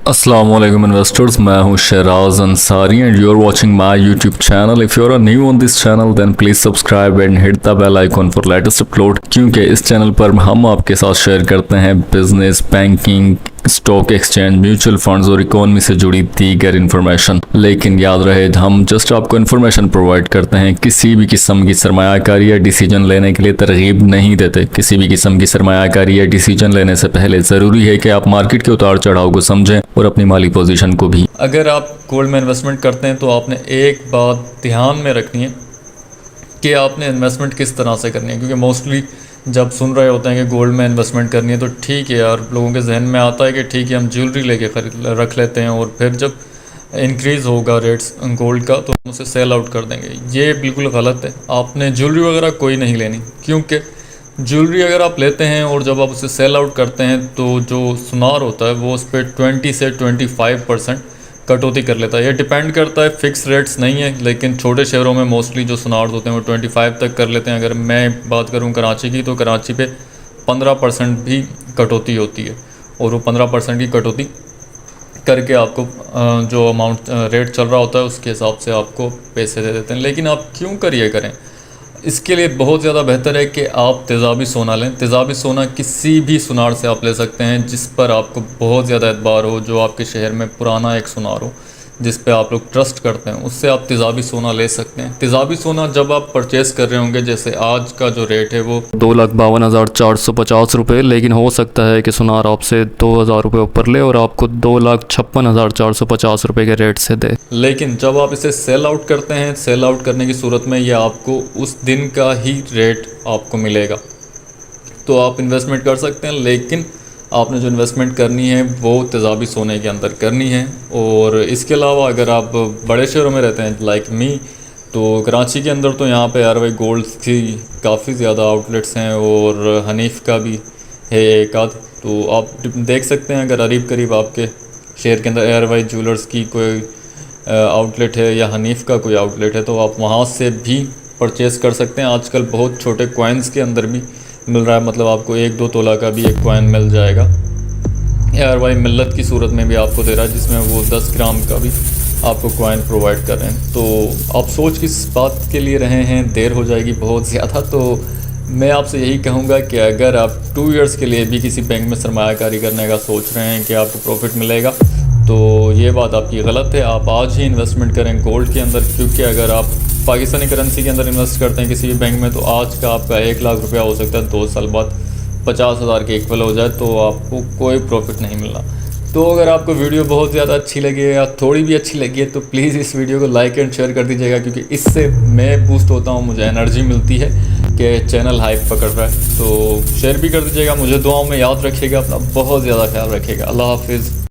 अस्सलाम वालेकुम इन्वेस्टर्स, मैं हूं Shahraj Ansari and you are watching my YouTube channel. If you are new on this channel then please subscribe and hit the bell icon for latest upload, क्योंकि इस channel पर हम आपके साथ शेयर करते हैं business, banking, stock exchange, mutual funds और economy से जुड़ी दीगर इन्फॉर्मेशन। लेकिन याद रहे, हम जस्ट आपको इन्फॉर्मेशन प्रोवाइड करते हैं, किसी भी किस्म की सरमायाकारी या डिसीजन लेने के लिए तरगीब नहीं देते। किसी भी किस्म की सरमायाकारी या डिसीजन लेने से पहले ज़रूरी है कि आप मार्केट के उतार चढ़ाव को समझें और अपनी माली पोजीशन को भी। अगर आप गोल्ड में इन्वेस्टमेंट करते हैं तो आपने एक बात ध्यान में रखनी है कि आपने इन्वेस्टमेंट किस तरह से करनी है, क्योंकि मोस्टली जब सुन रहे होते हैं कि गोल्ड में इन्वेस्टमेंट करनी है तो ठीक है यार, लोगों के जहन में आता है कि ठीक है हम ज्वेलरी लेके खरीद रख लेते हैं और फिर जब इंक्रीज़ होगा रेट्स गोल्ड का तो हम उसे सेल आउट कर देंगे। ये बिल्कुल गलत है। आपने ज्वेलरी वगैरह कोई नहीं लेनी, क्योंकि ज्वेलरी अगर आप लेते हैं और जब आप उसे सेल आउट करते हैं तो जो सुनार होता है वो उस पर 20 से 25% कटौती कर लेता है। ये डिपेंड करता है, फिक्स रेट्स नहीं है, लेकिन छोटे शहरों में मोस्टली जो सुनार्स होते हैं वो 25 तक कर लेते हैं। अगर मैं बात करूं कराची की तो कराची पे 15% भी कटौती होती है और वो 15% की कटौती करके आपको जो अमाउंट रेट चल रहा होता है उसके हिसाब से आपको पैसे दे देते हैं। लेकिन आप क्यों कर ये करें, इसके लिए बहुत ज़्यादा बेहतर है कि आप तेज़ाबी सोना लें। तेज़ाबी सोना किसी भी सुनार से आप ले सकते हैं जिस पर आपको बहुत ज़्यादा एतबार हो, जो आपके शहर में पुराना एक सुनार हो जिस पे आप लोग ट्रस्ट करते हैं, उससे आप तेज़ाबी सोना ले सकते हैं। तेज़ाबी सोना जब आप परचेस कर रहे होंगे, जैसे आज का जो रेट है वो 2,52,450 रुपये, लेकिन हो सकता है कि सुनार आपसे 2,000 रुपये ऊपर ले और आपको 2,56,450 रुपये के रेट से दे। लेकिन जब आप इसे सेल आउट करते हैं, सेल आउट करने की सूरत में ये आपको उस दिन का ही रेट आपको मिलेगा। तो आप इन्वेस्टमेंट कर सकते हैं, लेकिन आपने जो इन्वेस्टमेंट करनी है वो तेज़ाबी सोने के अंदर करनी है। और इसके अलावा अगर आप बड़े शहरों में रहते हैं लाइक मी, तो कराची के अंदर तो यहाँ पे RY गोल्ड की काफ़ी ज़्यादा आउटलेट्स हैं और हनीफ का भी है एक आध। तो आप देख सकते हैं, अगर करीब आपके शहर के अंदर RY ज्वेलर्स की कोई आउटलेट है या हनीफ का कोई आउटलेट है तो आप वहाँ से भी परचेज़ कर सकते हैं। आजकल बहुत छोटे कॉइन्स के अंदर भी मिल रहा है, मतलब आपको 1-2 तोला का भी एक कॉइन मिल जाएगा। RY मिल्लत की सूरत में भी आपको दे रहा है, जिसमें वो 10 ग्राम का भी आपको कॉइन प्रोवाइड कर रहे हैं। तो आप सोच किस बात के लिए रहे हैं, देर हो जाएगी बहुत ज़्यादा। तो मैं आपसे यही कहूँगा कि अगर आप 2 इयर्स के लिए भी किसी बैंक में सरमायाकारी करने का सोच रहे हैं कि आपको प्रॉफिट मिलेगा, तो ये बात आपकी गलत है। आप आज ही इन्वेस्टमेंट करें गोल्ड के अंदर, क्योंकि अगर आप पाकिस्तानी करेंसी के अंदर इन्वेस्ट करते हैं किसी भी बैंक में तो आज का आपका 1 लाख रुपया हो सकता है 2 साल बाद 50,000 के इक्वल हो जाए, तो आपको कोई प्रॉफिट नहीं मिलना। तो अगर आपको वीडियो बहुत ज़्यादा अच्छी लगी है या थोड़ी भी अच्छी लगी है तो प्लीज़ इस वीडियो को लाइक एंड शेयर कर दीजिएगा, क्योंकि इससे मैं बूस्ट होता हूँ, मुझे एनर्जी मिलती है कि चैनल हाइप पकड़ रहा है। तो शेयर भी कर दीजिएगा। मुझे दुआओं में याद रखिएगा, अपना बहुत ज़्यादा ख्याल रखिएगा। अल्लाह हाफिज़।